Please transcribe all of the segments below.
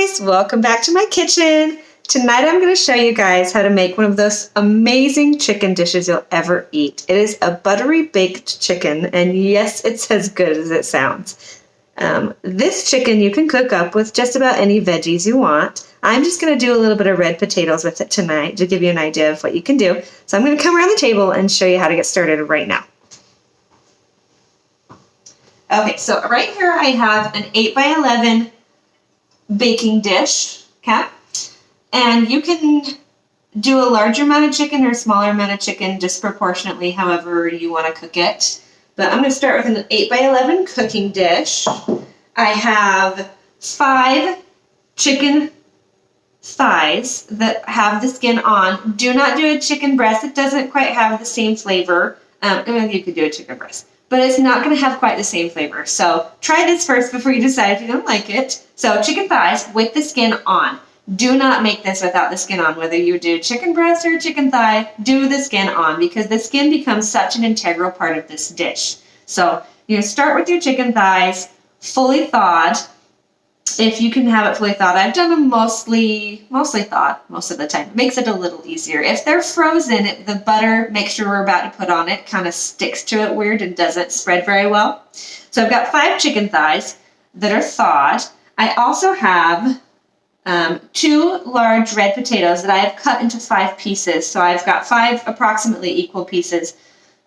guys, welcome back to my kitchen. Tonight I'm going to show you guys how to make one of those amazing chicken dishes you'll ever eat. It is a buttery baked chicken, and yes, it's as good as it sounds. This chicken you can cook up with just about any veggies you want. I'm just going to do a little bit of red potatoes with it tonight to give you an idea of what you can do. So I'm going to come around the table and show you how to get started right now. Okay, so right here I have an 8x11 baking dish, okay? And you can do a larger amount of chicken or a smaller amount of chicken just proportionately however you want to cook it. But I'm going to start with an 8x11 cooking dish. I have 5 chicken thighs that have the skin on. Do not do a chicken breast. It doesn't quite have the same flavor. You could do a chicken breast, but it's not going to have quite the same flavor. So try this first before you decide if you don't like it. So chicken thighs with the skin on. Do not make this without the skin on. Whether you do chicken breast or chicken thigh, do the skin on because the skin becomes such an integral part of this dish. So you're going to start with your chicken thighs, fully thawed. If you can have it fully thawed, I've done them mostly thawed most of the time. It makes it a little easier. If they're frozen, the butter mixture we're about to put on it kind of sticks to it weird and doesn't spread very well. So I've got 5 chicken thighs that are thawed. I also have 2 large red potatoes that I have cut into 5 pieces. So I've got 5 approximately equal pieces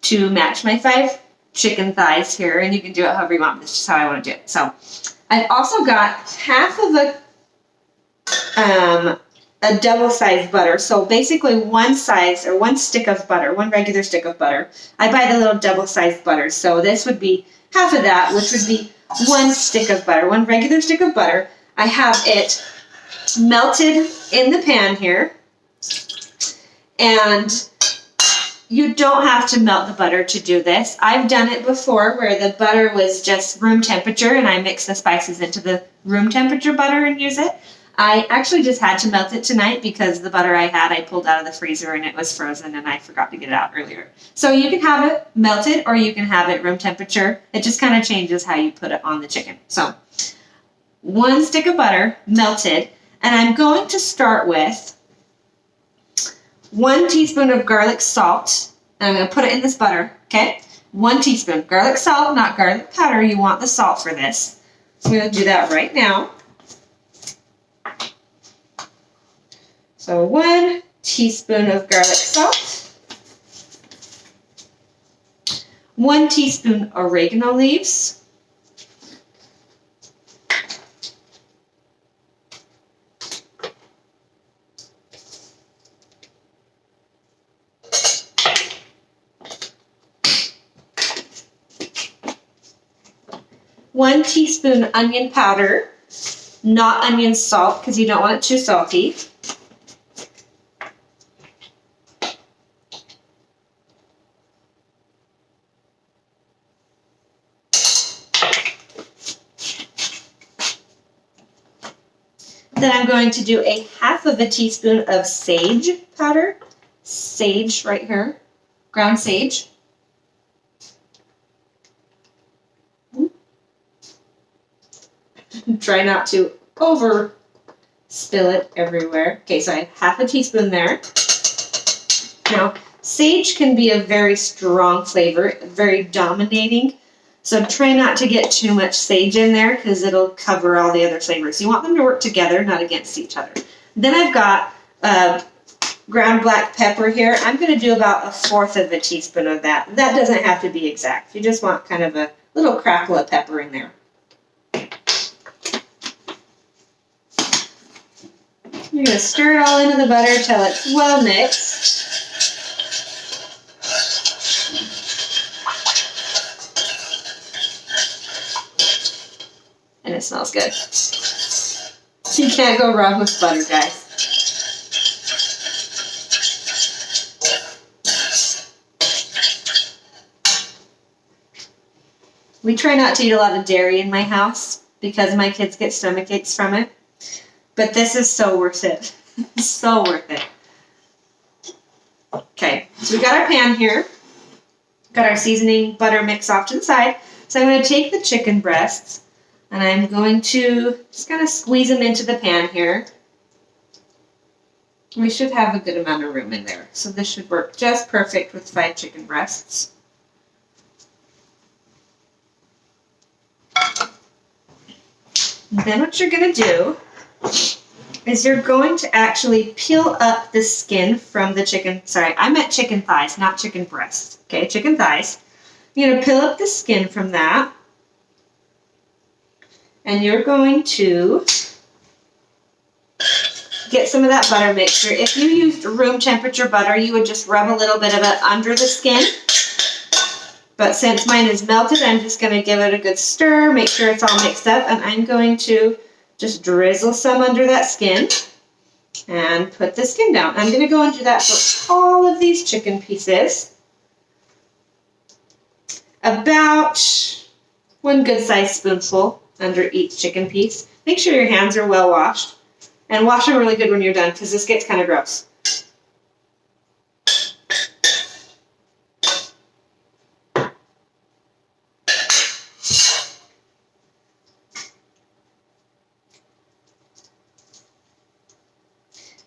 to match my 5 chicken thighs here, and you can do it however you want. This is just how I want to do it. So I've also got half of a double-sized butter. So basically one stick of butter, one regular stick of butter. I buy the little double-sized butter. So this would be half of that, which would be 1 stick of butter, 1 regular stick of butter. I have it melted in the pan here, and you don't have to melt the butter to do this. I've done it before where the butter was just room temperature and I mix the spices into the room temperature butter and use it. I actually just had to melt it tonight because the butter I had I pulled out of the freezer and it was frozen and I forgot to get it out earlier. So you can have it melted or you can have it room temperature. It just kind of changes how you put it on the chicken. So 1 stick of butter melted, and I'm going to start with 1 teaspoon of garlic salt, and I'm going to put it in this butter, okay? 1 teaspoon. Garlic salt, not garlic powder. You want the salt for this. So I'm going to do that right now. So 1 teaspoon of garlic salt. 1 teaspoon oregano leaves. 1 teaspoon onion powder, not onion salt because you don't want it too salty. Then I'm going to do a half of a teaspoon of sage powder. Sage right here, ground sage. Try not to over spill it everywhere. Okay, so I have half a teaspoon there. Now, sage can be a very strong flavor, very dominating. So try not to get too much sage in there because it'll cover all the other flavors. You want them to work together, not against each other. Then I've got ground black pepper here. I'm going to do about 1/4 of a teaspoon of that. That doesn't have to be exact. You just want kind of a little crackle of pepper in there. You're going to stir it all into the butter till it's well mixed. And it smells good. You can't go wrong with butter, guys. We try not to eat a lot of dairy in my house because my kids get stomach aches from it. But this is so worth it. So worth it. Okay, so we got our pan here. Got our seasoning butter mix off to the side. So I'm going to take the chicken breasts And I'm going to just kind of squeeze them into the pan here. We should have a good amount of room in there. So this should work just perfect with 5 chicken breasts. And then what you're going to do is you're going to actually peel up the skin from the chicken. Sorry, I meant chicken thighs, not chicken breasts. Okay, chicken thighs. You're going to peel up the skin from that. And you're going to get some of that butter mixture. If you used room temperature butter, you would just rub a little bit of it under the skin. But since mine is melted, I'm just going to give it a good stir, make sure it's all mixed up, and I'm going to just drizzle some under that skin and put the skin down. I'm going to go and do that for all of these chicken pieces. About 1 good sized spoonful under each chicken piece. Make sure your hands are well washed. And wash them really good when you're done, because this gets kind of gross.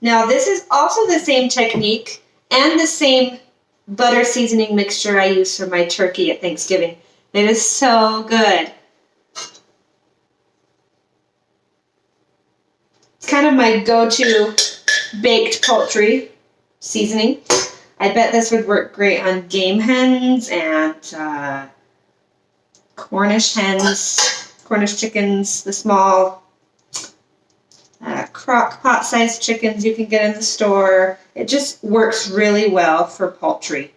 Now this is also the same technique and the same butter seasoning mixture I use for my turkey at Thanksgiving. It is so good. It's kind of my go-to baked poultry seasoning. I bet this would work great on game hens and Cornish hens, Cornish chickens, the small crock pot sized chickens you can get in the store. It just works really well for poultry.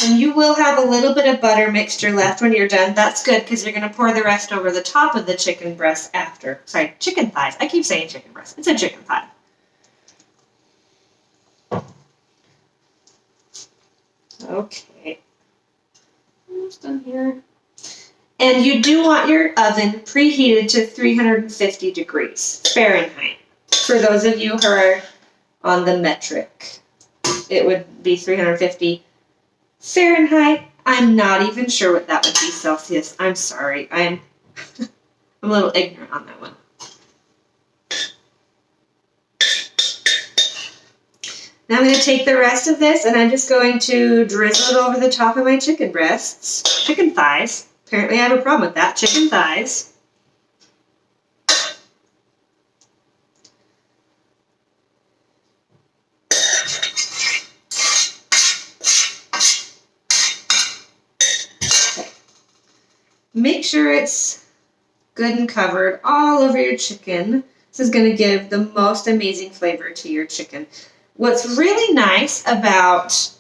And you will have a little bit of butter mixture left when you're done. That's good because you're going to pour the rest over the top of the chicken breast after. Sorry, chicken thighs. I keep saying chicken breast. It's a chicken thigh. Okay. Almost done here. And you do want your oven preheated to 350 degrees Fahrenheit. For those of you who are on the metric, it would be 350 Fahrenheit. I'm not even sure what that would be Celsius. I'm sorry. I'm a little ignorant on that one. Now I'm going to take the rest of this and I'm just going to drizzle it over the top of my chicken breasts. Chicken thighs. Apparently I have a problem with that. Chicken thighs. Make sure it's good and covered all over your chicken. This is going to give the most amazing flavor to your chicken. What's really nice about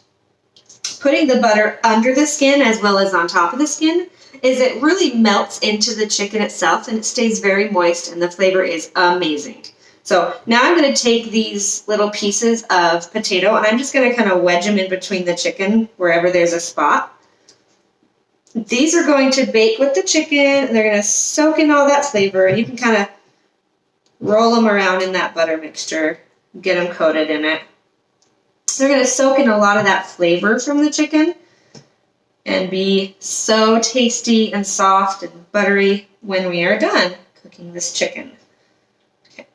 putting the butter under the skin as well as on top of the skin is it really melts into the chicken itself and it stays very moist and the flavor is amazing. So now I'm going to take these little pieces of potato and I'm just going to kind of wedge them in between the chicken wherever there's a spot. These are going to bake with the chicken and they're going to soak in all that flavor and you can kind of roll them around in that butter mixture, get them coated in it. They're going to soak in a lot of that flavor from the chicken and be so tasty and soft and buttery when we are done cooking this chicken. Okay.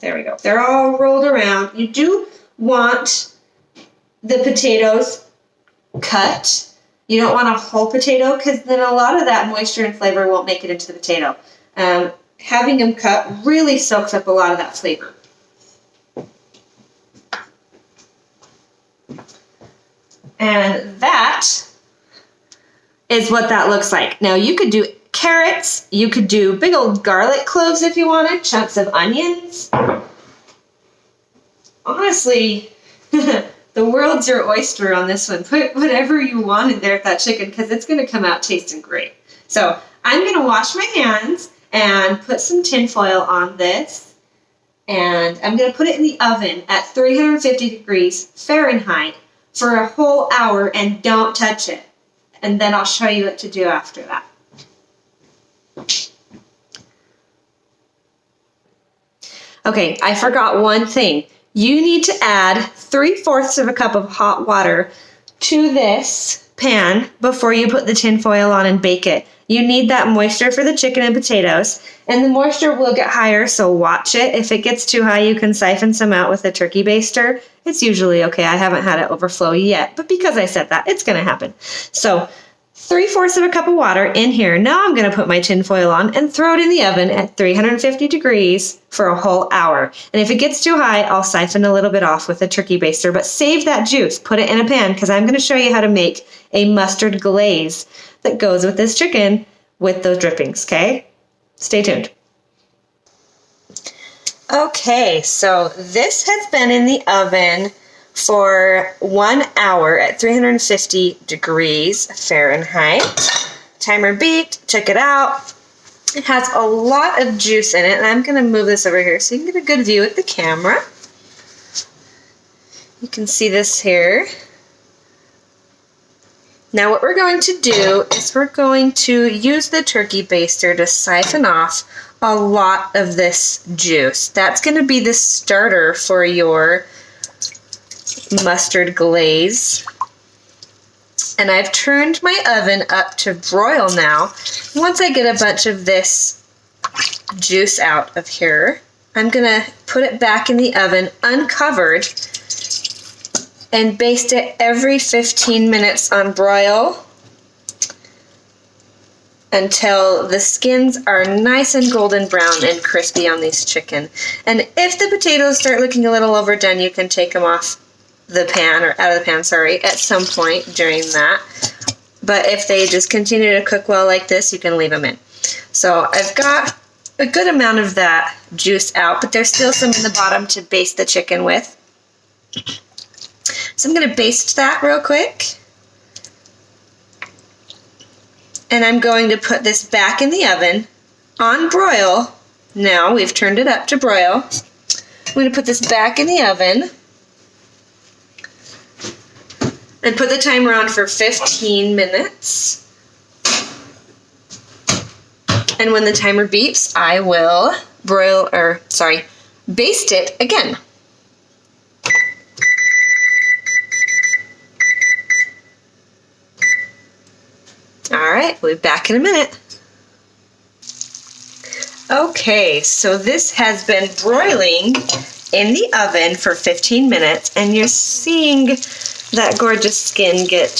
There we go. They're all rolled around. You do want the potatoes cut. You don't want a whole potato because then a lot of that moisture and flavor won't make it into the potato. Having them cut really soaks up a lot of that flavor. And that is what that looks like. Now you could do carrots, you could do big old garlic cloves if you wanted, chunks of onions. Honestly, the world's your oyster on this one. Put whatever you want in there with that chicken because it's going to come out tasting great. So I'm going to wash my hands and put some tin foil on this. And I'm going to put it in the oven at 350 degrees Fahrenheit for a whole hour and don't touch it. And then I'll show you what to do after that. Okay, I forgot one thing. You need to add 3/4 of a cup of hot water to this pan before you put the tin foil on and bake it. You need that moisture for the chicken and potatoes, and the moisture will get higher, so watch it. If it gets too high, you can siphon some out with a turkey baster. It's usually okay. I haven't had it overflow yet, but because I said that, it's going to happen. So 3/4 of a cup of water in here. Now I'm going to put my tin foil on and throw it in the oven at 350 degrees for a whole hour. And if it gets too high, I'll siphon a little bit off with a turkey baster, but save that juice. Put it in a pan because I'm going to show you how to make a mustard glaze that goes with this chicken with those drippings, okay? Stay tuned. Okay, so this has been in the oven for 1 hour at 350 degrees Fahrenheit. Timer beeped, took it out. It has a lot of juice in it, and I'm going to move this over here so you can get a good view with the camera. You can see this here. Now what we're going to do is we're going to use the turkey baster to siphon off a lot of this juice. That's going to be the starter for your mustard glaze. And I've turned my oven up to broil now. Once I get a bunch of this juice out of here, I'm going to put it back in the oven uncovered and baste it every 15 minutes on broil until the skins are nice and golden brown and crispy on these chicken. And if the potatoes start looking a little overdone, you can take them off the pan, or out of the pan, sorry, at some point during that. But if they just continue to cook well like this, you can leave them in. So I've got a good amount of that juice out, but there's still some in the bottom to baste the chicken with. So I'm going to baste that real quick. And I'm going to put this back in the oven on broil. Now we've turned it up to broil. I'm going to put this back in the oven and put the timer on for 15 minutes. And when the timer beeps, I will baste it again. All right, we'll be back in a minute. Okay, so this has been broiling in the oven for 15 minutes, and you're seeing that gorgeous skin get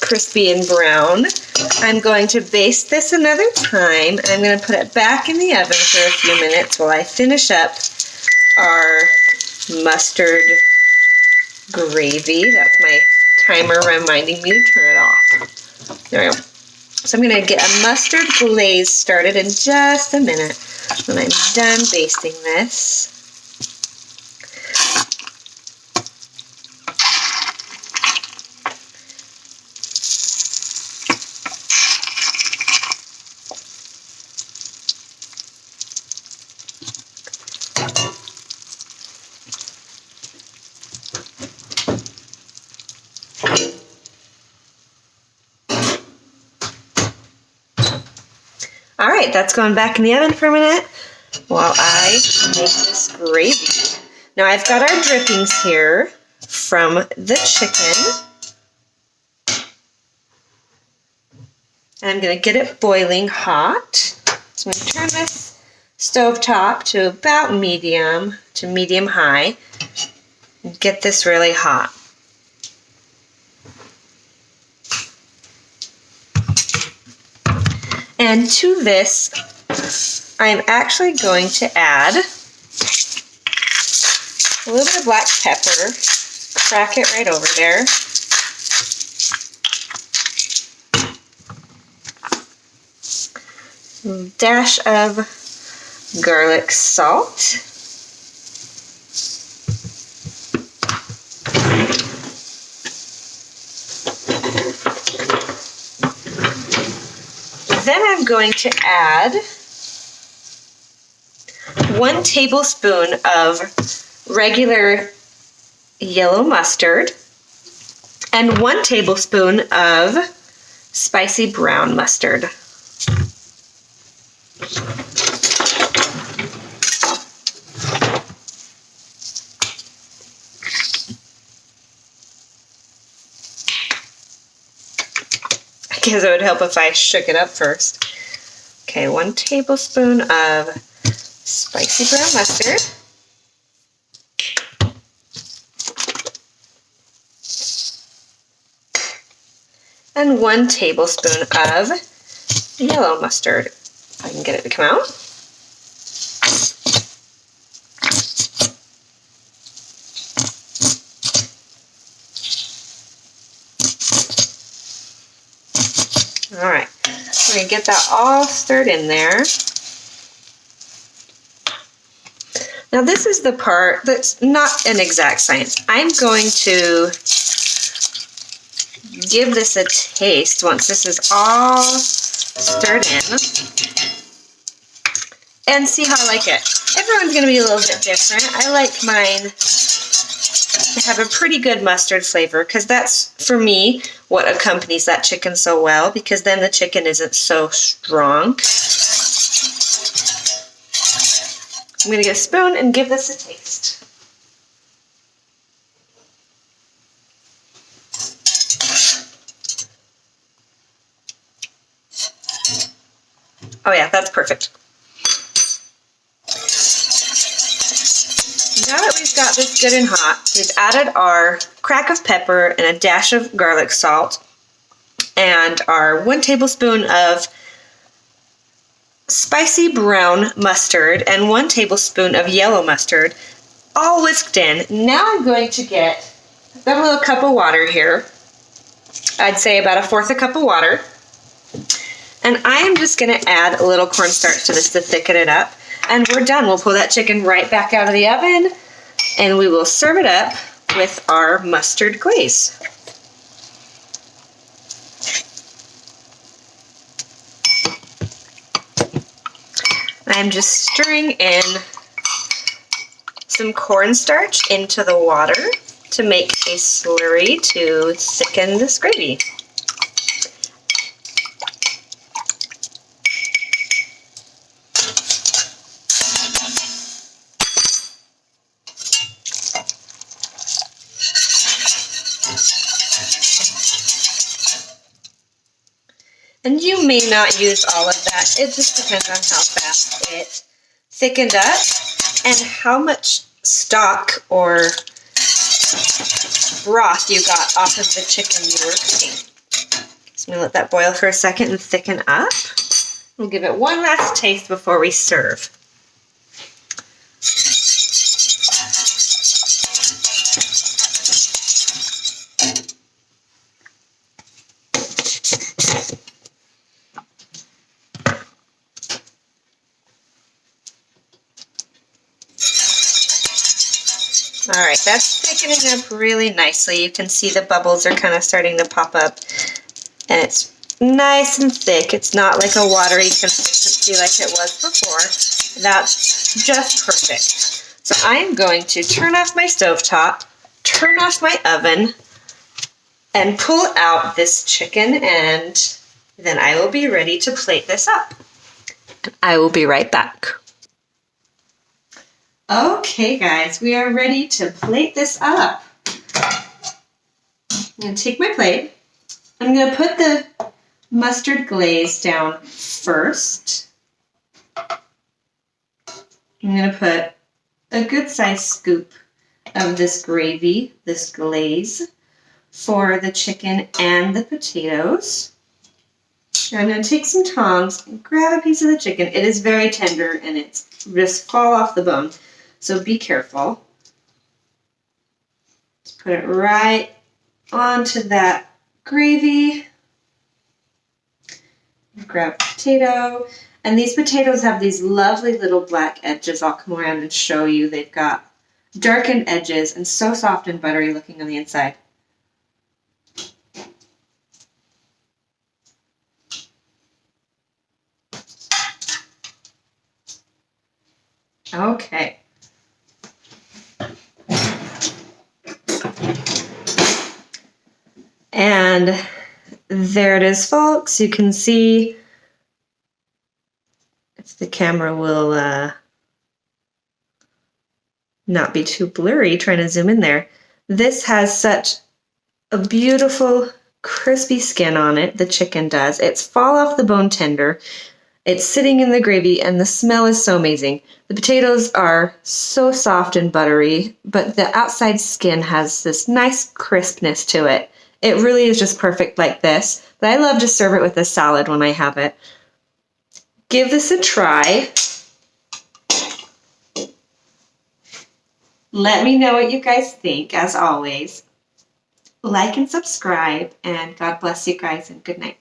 crispy and brown. I'm going to baste this another time, and I'm going to put it back in the oven for a few minutes while I finish up our mustard gravy. That's my timer reminding me to turn it off. There we go. So I'm going to get a mustard glaze started in just a minute when I'm done basting this. All right, that's going back in the oven for a minute while I make this gravy. Now I've got our drippings here from the chicken. And I'm going to get it boiling hot. So I'm going to turn this stovetop to about medium to medium high and get this really hot. And to this, I'm actually going to add a little bit of black pepper, crack it right over there. A dash of garlic salt. Then I'm going to add 1 tablespoon of regular yellow mustard and 1 tablespoon of spicy brown mustard. because it would help if I shook it up first. Okay, 1 tablespoon of spicy brown mustard. And 1 tablespoon of yellow mustard. If I can get it to come out. All right, we're going to get that all stirred in there. Now this is the part that's not an exact science. I'm going to give this a taste once this is all stirred in and see how I like it. Everyone's going to be a little bit different. I like mine to have a pretty good mustard flavor because that's, for me, what accompanies that chicken so well, because then the chicken isn't so strong. I'm going to get a spoon and give this a taste. Oh yeah, that's perfect. Now that we've got this good and hot, we've added our crack of pepper and a dash of garlic salt and our 1 tablespoon of spicy brown mustard and 1 tablespoon of yellow mustard, all whisked in. Now I'm going to get, I've got a little cup of water here. I'd say about 1/4 cup of water. And I am just going to add a little cornstarch to this to thicken it up. And we're done. We'll pull that chicken right back out of the oven and we will serve it up with our mustard glaze. I'm just stirring in some cornstarch into the water to make a slurry to thicken this gravy. And you may not use all of that. It just depends on how fast it thickened up and how much stock or broth you got off of the chicken you were cooking. So I'm going to let that boil for a second and thicken up. We'll give it one last taste before we serve. All right, that's thickening up really nicely. You can see the bubbles are kind of starting to pop up, and it's nice and thick. It's not like a watery consistency like it was before. That's just perfect. So I'm going to turn off my stovetop, turn off my oven, and pull out this chicken, and then I will be ready to plate this up. I will be right back. Okay guys, we are ready to plate this up. I'm going to take my plate. I'm going to put the mustard glaze down first. I'm going to put a good sized scoop of this gravy, this glaze, for the chicken and the potatoes. Now I'm going to take some tongs and grab a piece of the chicken. It is very tender and it's just fall off the bone. So be careful. Just put it right onto that gravy. Grab a potato. And these potatoes have these lovely little black edges. I'll come around and show you. They've got darkened edges and so soft and buttery looking on the inside. Okay. And there it is, folks. You can see, if the camera will not be too blurry, trying to zoom in there. This has such a beautiful crispy skin on it, the chicken does. It's fall off the bone tender. It's sitting in the gravy, and the smell is so amazing. The potatoes are so soft and buttery, but the outside skin has this nice crispness to it. It really is just perfect like this, but I love to serve it with a salad when I have it. Give this a try. Let me know what you guys think, as always. Like and subscribe, and God bless you guys, and good night.